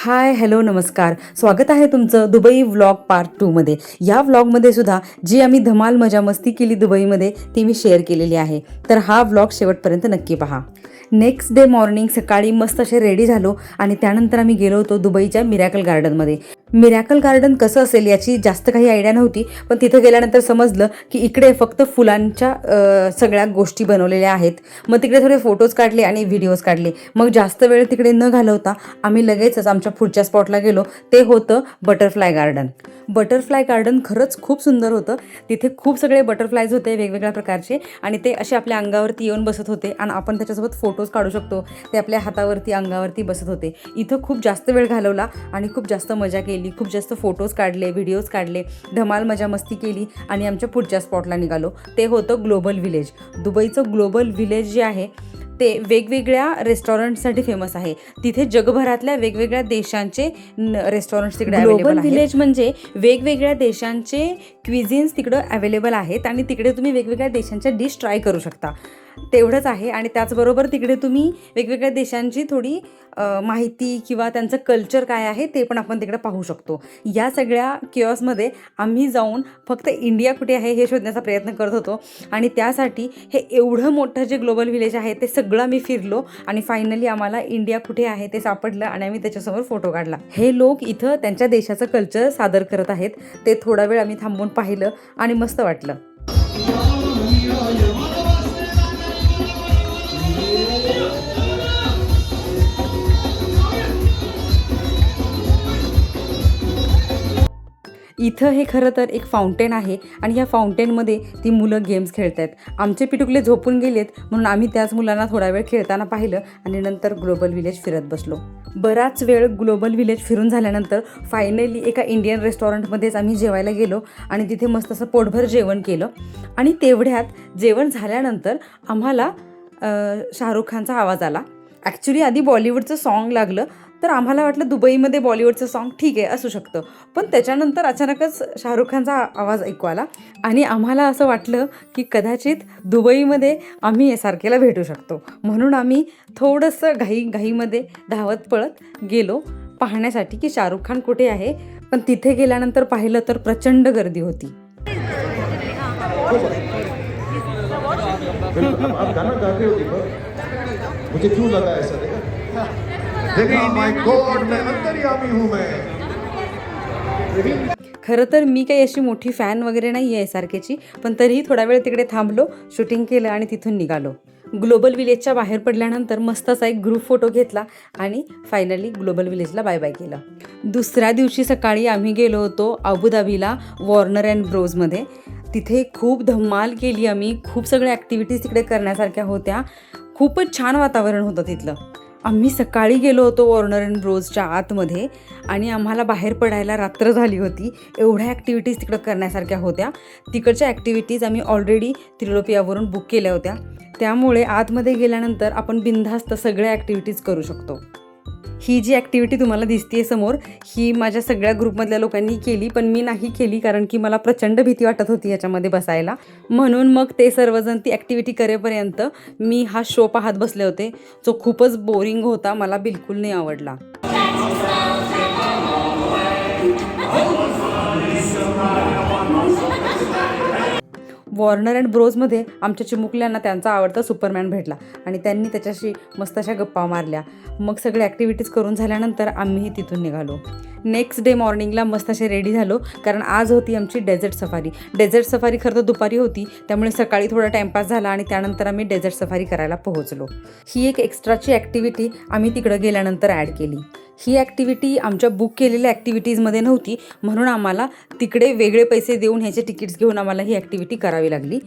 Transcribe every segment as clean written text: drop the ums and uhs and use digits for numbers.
Hi hello नमस्कार. स्वागत आहे तुमचं दुबई व्लॉग पार्ट 2 मध्ये. या व्लॉगमध्ये सुद्धा जी आम्ही धमाल मजा मस्ती केली दुबईमध्ये ती मी शेअर केलेली आहे. तर हा व्लॉग शेवटपर्यंत नक्की पहा. नेक्स्ट डे मॉर्निंग सकाळी मस्त असे रेडी झालो आणि त्यानंतर आम्ही गेलो होतो दुबईच्या मिरॅकल गार्डनमध्ये. मिरॅकल गार्डन कसं असेल याची जास्त काही आयडिया नव्हती, पण तिथे गेल्यानंतर समजलं की इकडे फक्त फुलांच्या सगळ्या गोष्टी बनवलेल्या आहेत. मग तिकडे थोडे फोटोज काढले आणि व्हिडिओज काढले. मग जास्त वेळ तिकडे न घालवता आम्ही लगेचच आमच्या पुढच्या स्पॉटला गेलो. ते होतं बटरफ्लाय गार्डन. बटरफ्लाय गार्डन खरंच खूप सुंदर होतं. तिथे खूप सगळे बटरफ्लायज होते वेगवेगळ्या प्रकारचे आणि ते असे आपल्या अंगावरती येऊन बसत होते आणि आपण त्याच्यासोबत फोटोज काढू शकतो. ते आपल्या हातावरती अंगावरती बसत होते. इथं खूप जास्त वेळ घालवला आणि खूप जास्त मजा केली. खूप जास्त फोटोज काढले, व्हिडिओज काढले, धमाल मजा मस्ती केली आणि आमच्या पुढच्या स्पॉटला निघालो. ते होतं ग्लोबल विलेज. दुबईचं ग्लोबल विलेज जे आहे ते वेगवेगळ्या रेस्टॉरंटसाठी फेमस आहे. तिथे जगभरातल्या वेगवेगळ्या देशांचे रेस्टॉरंट्स तिकडे ग्लोबल विलेज म्हणजे वेगवेगळ्या देशांचे क्विझिन्स तिकडं अवेलेबल आहेत आणि तिकडे तुम्ही वेगवेगळ्या देशांच्या डिश ट्राय करू शकता. तेवढंच आहे. आणि त्याचबरोबर तिकडे तुम्ही वेगवेगळ्या देशांची थोडी माहिती किंवा त्यांचं कल्चर काय आहे ते पण आपण तिकडे पाहू शकतो. या सगळ्या किऑस्कमध्ये आम्ही जाऊन फक्त इंडिया कुठे आहे हे शोधण्याचा प्रयत्न करत होतो आणि त्यासाठी हे एवढं मोठं जे ग्लोबल विलेज आहे ते सगळं आम्ही फिरलो आणि फायनली आम्हाला इंडिया कुठे आहे ते सापडलं आणि आम्ही त्याच्यासमोर फोटो काढला. हे लोक इथं त्यांच्या देशाचं कल्चर सादर करत आहेत. ते थोडा वेळ आम्ही थांबून पाहिलं आणि मस्त वाटलं. इथं हे खरं तर एक फाउंटेन आहे आणि या फाउंटेनमध्ये ती मुलं गेम्स खेळत आहेत. आमचे पिटुकले झोपून गेलेत म्हणून आम्ही त्याच मुलांना थोडा वेळ खेळताना पाहिलं आणि नंतर ग्लोबल विलेज फिरत बसलो. बराच वेळ ग्लोबल विलेज फिरून झाल्यानंतर फायनली एका इंडियन रेस्टॉरंटमध्येच आम्ही जेवायला गेलो आणि तिथे मस्त असं पोटभर जेवण केलं. आणि तेवढ्यात जेवण झाल्यानंतर आम्हाला शाहरुख खानचा आवाज आला. ॲक्च्युली आधी बॉलिवूडचं सॉन्ग लागलं तर आम्हाला वाटलं दुबईमध्ये बॉलिवूडचं सॉन्ग ठीक आहे असू शकतं, पण त्याच्यानंतर अचानकच शाहरुख खानचा आवाज ऐकू आला आणि आम्हाला असं वाटलं की कदाचित दुबईमध्ये आम्ही यासारखेला भेटू शकतो. म्हणून आम्ही थोडंसं घाईमध्ये धावत पळत गेलो पाहण्यासाठी की शाहरुख खान कुठे आहे. पण तिथे गेल्यानंतर पाहिलं तर प्रचंड गर्दी होती. मुझे क्यों लगा ऐसा? देखा माय गॉड, मैं अंतर्यामी हूं मैं. खरं तर मी काही अशी मोठी फॅन वगैरे नाही आहे सारखेची, पण तरीही थोडा वेळ तिकडे थांबलो, शूटिंग केलं आणि तिथून निघालो. ग्लोबल विलेजच्या बाहेर पडल्यानंतर मस्त असा एक ग्रुप फोटो घेतला आणि फायनली ग्लोबल विलेजला बाय बाय केलं. दुसऱ्या दिवशी सकाळी आम्ही गेलो होतो अबुधाबीला वॉर्नर अँड ब्रोजमध्ये. तिथे खूप धमाल केली आम्ही. खूप सगळ्या ॲक्टिव्हिटीज तिकडे करण्यासारख्या होत्या. खूपच छान वातावरण होतं तिथलं. आम्ही सकाळी गेलो होतो वॉर्नर अँड ब्रोजच्या आतमध्ये आणि आम्हाला बाहेर पडायला रात्र झाली होती. एवढ्या ॲक्टिव्हिटीज तिकडं करण्यासारख्या होत्या. तिकडच्या ॲक्टिव्हिटीज आम्ही ऑलरेडी त्रिलोपियावरून बुक केल्या होत्या, त्यामुळे आतमध्ये गेल्यानंतर आपण बिनधास्त सगळ्या ॲक्टिव्हिटीज करू शकतो. ही जी ॲक्टिव्हिटी तुम्हाला दिसते समोर ही माझ्या सगळ्या ग्रुपमधल्या लोकांनी केली, पण मी नाही केली कारण की मला प्रचंड भीती वाटत होती याच्यामध्ये बसायला. म्हणून मग ते सर्वजण ती ॲक्टिव्हिटी करेपर्यंत मी हा शो पाहत बसले होते, जो खूपच बोरिंग होता. मला बिलकुल नाही आवडला. वॉर्नर अँड ब्रोजमध्ये आमच्या चिमुकल्यांना त्यांचा आवडता सुपरमॅन भेटला आणि त्यांनी त्याच्याशी मस्त अशा गप्पा मारल्या. मग सगळे ॲक्टिव्हिटीज करून झाल्यानंतर आम्हीही तिथून निघालो. नेक्स्ट डे मॉर्निंगला मस्त असे रेडी झालो कारण आज होती आमची डेझर्ट सफारी. डेझर्ट सफारी खरं तर दुपारी होती, त्यामुळे सकाळी थोडा टाईमपास झाला आणि त्यानंतर आम्ही डेझर्ट सफारी करायला पोहोचलो. ही एक एक्स्ट्राची ॲक्टिव्हिटी आम्ही तिकडं गेल्यानंतर ॲड केली. ही ॲक्टिव्हिटी आमच्या बुक केलेल्या ॲक्टिव्हिटीजमध्ये नव्हती, म्हणून आम्हाला तिकडे वेगळे पैसे देऊन ह्याचे तिकीट्स घेऊन आम्हाला ही ॲक्टिव्हिटी करावी लागली.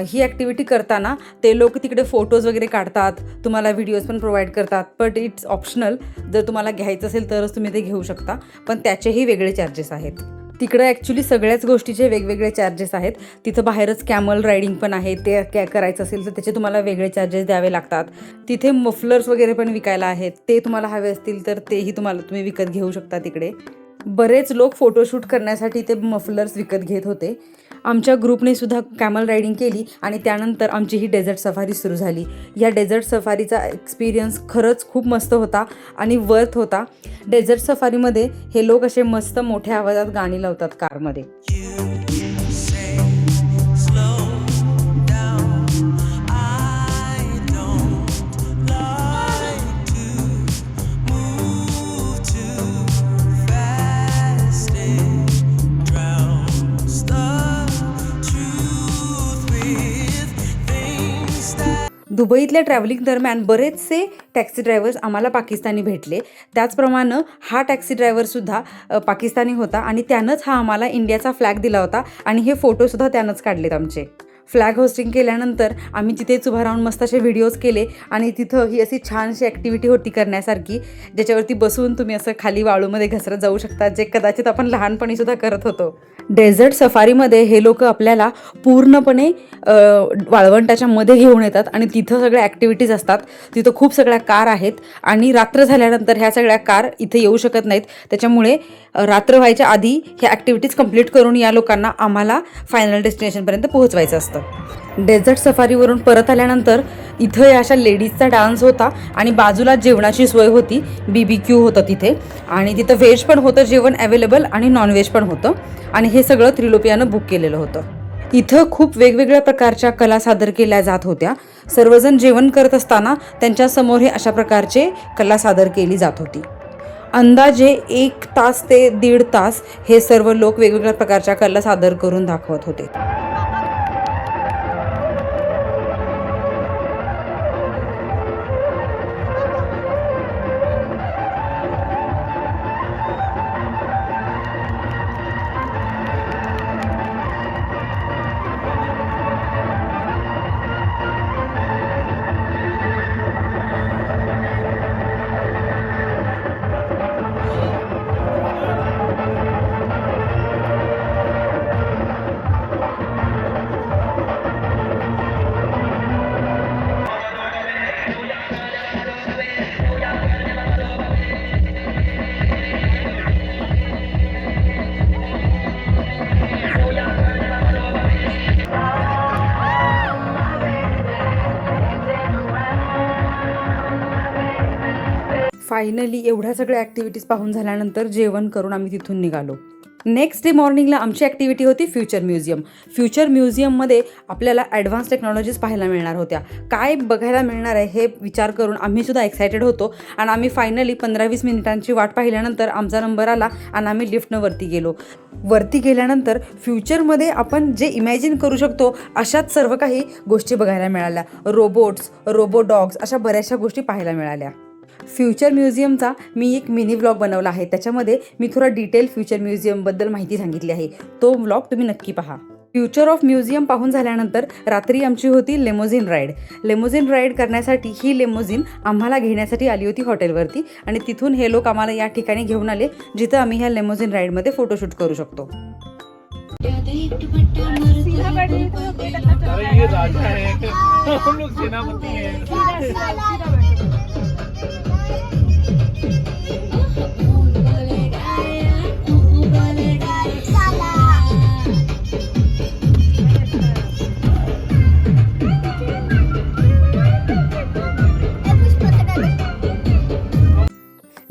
ही ॲक्टिव्हिटी करताना ते लोक तिकडे फोटोज वगैरे काढतात, तुम्हाला व्हिडिओज पण प्रोव्हाइड करतात, बट इट्स ऑप्शनल. जर तुम्हाला घ्यायचं असेल तरच तुम्ही ते घेऊ शकता, पण त्याचेही वेगळे चार्जेस आहेत. तिकडं ॲक्च्युली सगळ्याच गोष्टीचे वेगवेगळे चार्जेस आहेत. तिथं बाहेरच कॅमल रायडिंग पण आहे, ते करायचं असेल तर त्याचे तुम्हाला वेगळे चार्जेस द्यावे लागतात. तिथे मफलर्स वगैरे पण विकायला आहेत, ते तुम्हाला हवे असतील तर तेही तुम्ही विकत घेऊ शकता. तिकडे बरेच लोक फोटोशूट करण्यासाठी ते मफलर्स विकत घेत होते आमच्या ग्रुपने सुद्धा कॅमल रायडिंग केली आणि त्यानंतर आमची ही डेझर्ट सफारी सुरू झाली. या डेझर्ट सफारीचा एक्सपिरियन्स खरंच खूप मस्त होता आणि वर्थ होता. डेझर्ट सफारीमध्ये हे लोक असे मस्त मोठ्या आवाजात गाणी लावतात कारमध्ये. दुबईतल्या ट्रॅव्हलिंग दरम्यान बरेचसे टॅक्सी ड्रायव्हर्स आम्हाला पाकिस्तानी भेटले. त्याचप्रमाणे हा टॅक्सी ड्रायव्हरसुद्धा पाकिस्तानी होता आणि त्यानंच हा आम्हाला इंडियाचा फ्लॅग दिला होता आणि हे फोटोसुद्धा त्यानंच काढलेत आमचे. फ्लॅग होस्टिंग केल्यानंतर आम्ही तिथेच उभा राहून मस्त असे व्हिडिओज केले आणि तिथं ही अशी छानशी ॲक्टिव्हिटी होती करण्यासारखी, ज्याच्यावरती बसून तुम्ही असं खाली वाळूमध्ये घसरत जाऊ शकता, जे कदाचित आपण लहानपणीसुद्धा करत होतो. डेझर्ट सफारीमध्ये हे लोक आपल्याला पूर्णपणे वाळवंटाच्या मध्ये घेऊन येतात आणि तिथं सगळ्या ॲक्टिव्हिटीज असतात. तिथं खूप सगळ्या कार आहेत आणि रात्र झाल्यानंतर ह्या सगळ्या कार इथे येऊ शकत नाहीत. त्याच्यामुळे रात्र व्हायच्या आधी ह्या ॲक्टिव्हिटीज कंप्लीट करून या लोकांना आम्हाला फायनल डेस्टिनेशनपर्यंत पोहोचवायचं असतं. डेझर्ट सफारीवरून परत आल्यानंतर इथं या अशा लेडीजचा डान्स होता आणि बाजूला जेवणाची सोय होती. BBQ होतं तिथे आणि तिथं व्हेज पण होतं जेवण अवेलेबल आणि नॉनव्हेज पण होतं आणि हे सगळं त्रिलोपियानं बुक केलेलं होतं. इथं खूप वेगवेगळ्या प्रकारच्या कला सादर केल्या जात होत्या. सर्वजण जेवण करत असताना त्यांच्यासमोर हे अशा प्रकारचे कला सादर केली जात होती. अंदाजे 1 तास ते 1.5 तास हे सर्व लोक वेगवेगळ्या प्रकारच्या कला सादर करून दाखवत होते. फायनली एवढ्या सगळ्या ॲक्टिव्हिटीज पाहून झाल्यानंतर जेवण करून आम्ही तिथून निघालो. नेक्स्ट डे मॉर्निंगला आमची ॲक्टिव्हिटी होती फ्युचर म्युझियम. फ्युचर म्युझियममध्ये आपल्याला ॲडव्हान्स टेक्नॉलॉजीज पाहायला मिळणार होत्या. काय बघायला मिळणार आहे हे विचार करून आम्हीसुद्धा एक्सायटेड होतो आणि आम्ही फायनली 15-20 मिनिटांची वाट पाहिल्यानंतर आमचा नंबर आला आणि आम्ही लिफ्टनं वरती गेलो. वरती गेल्यानंतर फ्युचरमध्ये आपण जे इमॅजिन करू शकतो अशाच सर्व काही गोष्टी बघायला मिळाल्या. रोबोट्स, रोबो डॉग्स अशा बऱ्याचशा गोष्टी पाहायला मिळाल्या. फ्युचर म्युझियमचा मी एक मिनी व्लॉग बनवला आहे. त्याच्यामध्ये मी थोडा डिटेल फ्युचर म्युझियमबद्दल माहिती सांगितली आहे. तो व्लॉग तुम्ही नक्की पहा. फ्युचर ऑफ म्युझियम पाहून झाल्यानंतर रात्री आमची होती लेमोझिन राईड. लेमोझिन राईड करण्यासाठी ही लेमोझिन आम्हाला घेण्यासाठी आली होती हॉटेलवरती आणि तिथून हे लोक आम्हाला या ठिकाणी घेऊन आले जिथं आम्ही ह्या लेमोझिन राईडमध्ये फोटोशूट करू शकतो. ये राजा है, हम लोग सेनापति हैं.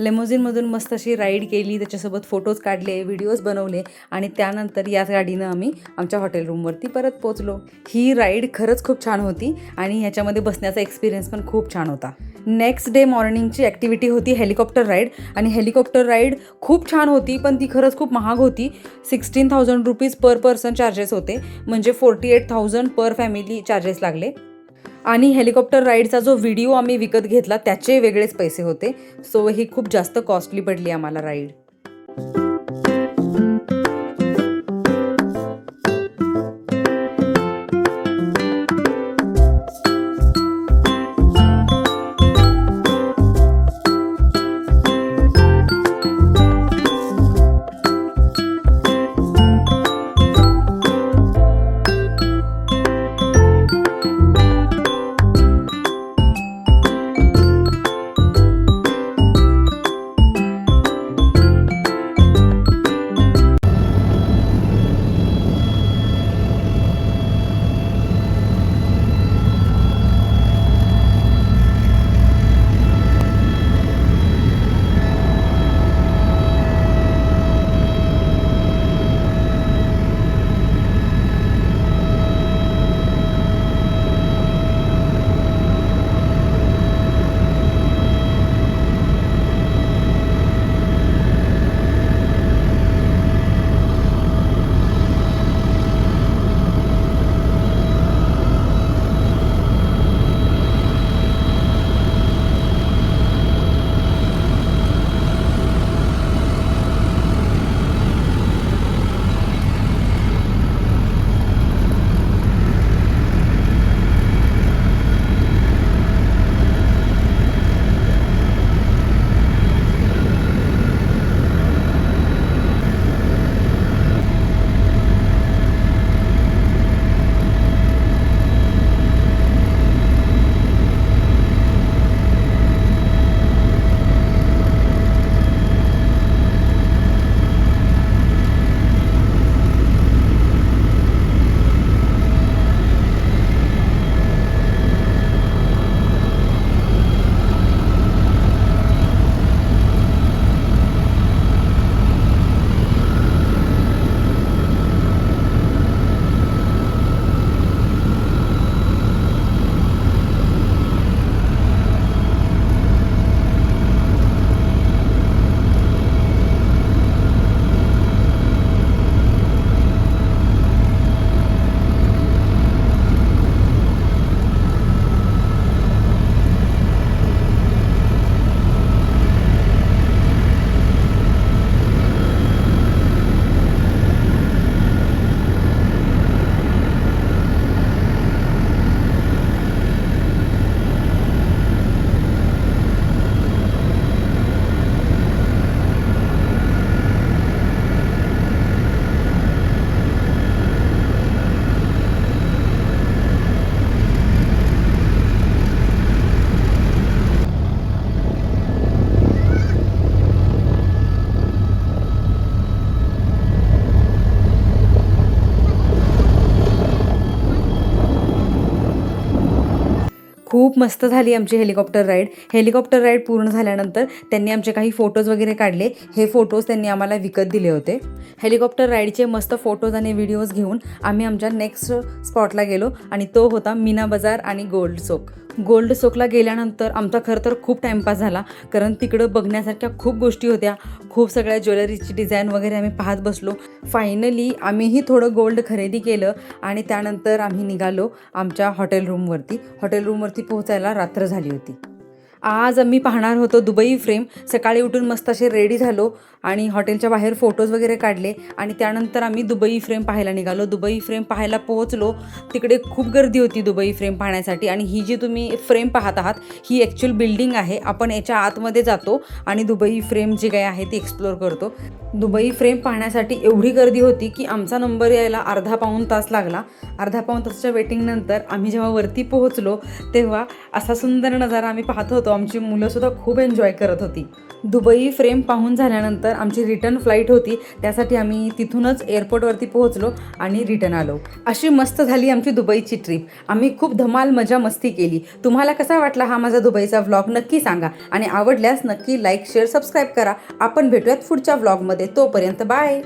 लेमोझिनमधून मस्त अशी राईड केली, त्याच्यासोबत फोटोज काढले, व्हिडिओज बनवले आणि त्यानंतर याच गाडीनं आम्ही आमच्या हॉटेल रूमवरती परत पोचलो. ही राईड खरंच खूप छान होती आणि ह्याच्यामध्ये बसण्याचा एक्सपिरियन्स पण खूप छान होता. नेक्स्ट डे मॉर्निंगची ॲक्टिव्हिटी होती हेलिकॉप्टर राईड आणि हेलिकॉप्टर राईड खूप छान होती पण ती खरंच खूप महाग होती. 16,000 रुपीज पर पर्सन चार्जेस होते, म्हणजे 48,000 पर फॅमिली चार्जेस लागले. आणि हेलिकॉप्टर राईडचा जो व्हिडिओ आम्ही विकत घेतला त्याचे वेगळेच पैसे होते. सो ही खूप जास्त कॉस्टली पडली आम्हाला राईड. खूप मस्त झाली आमची हेलिकॉप्टर राईड पूर्ण झाल्यानंतर त्यांनी आमचे काही फोटोज वगैरे काढले. हे फोटोज त्यांनी आम्हाला विकत दिले होते. हेलिकॉप्टर राईडचे मस्त फोटोज आणि व्हिडिओज घेऊन आम्ही आमच्या नेक्स्ट स्पॉटला गेलो आणि तो होता मीना बाजार आणि गोल्ड चौकला गेल्यानंतर आमचा खरं तर खूप टाईमपास झाला, कारण तिकडं बघण्यासारख्या खूप गोष्टी होत्या. खूप सगळ्या ज्वेलरीची डिझाईन वगैरे आम्ही पाहत बसलो. फायनली आम्हीही थोडं गोल्ड खरेदी केलं आणि त्यानंतर आम्ही निघालो आमच्या हॉटेल रूमवरती पोहोचायला रात्र झाली होती. आज आम्ही पाहणार होतो दुबई फ्रेम. सकाळी उठून मस्त असे रेडी झालो आणि हॉटेलच्या बाहेर फोटोज वगैरे काढले आणि त्यानंतर आम्ही दुबई फ्रेम पाहायला निघालो. दुबई फ्रेम पाहायला पोहोचलो. तिकडे खूप गर्दी होती दुबई फ्रेम पाहण्यासाठी आणि ही जी तुम्ही फ्रेम पाहत आहात ही ॲक्च्युअल बिल्डिंग आहे. आपण याच्या आतमध्ये जातो आणि दुबई फ्रेम जे काही आहे ती एक्सप्लोअर करतो. दुबई फ्रेम पाहण्यासाठी एवढी गर्दी होती की आमचा नंबर यायला अर्धा पाऊण तास लागला. अर्धा पाऊण तासाच्या वेटिंगनंतर आम्ही जेव्हा वरती पोहोचलो तेव्हा असा सुंदर नजारा आम्ही पाहत होतो. आमची मुलंसुद्धा खूप एन्जॉय करत होती. दुबई फ्रेम पाहून झाल्यानंतर आमची रिटर्न फ्लाईट होती, त्यासाठी आम्ही तिथूनच एअरपोर्टवरती पोहोचलो आणि रिटर्न आलो. अशी मस्त झाली आमची दुबईची ट्रिप. आम्ही खूप धमाल मजा मस्ती केली. तुम्हाला कसा वाटला हा माझा दुबईचा व्लॉग नक्की सांगा आणि आवडल्यास नक्की लाईक शेअर सबस्क्राईब करा. आपण भेटूयात पुढच्या व्लॉगमध्ये. तोपर्यंत बाय.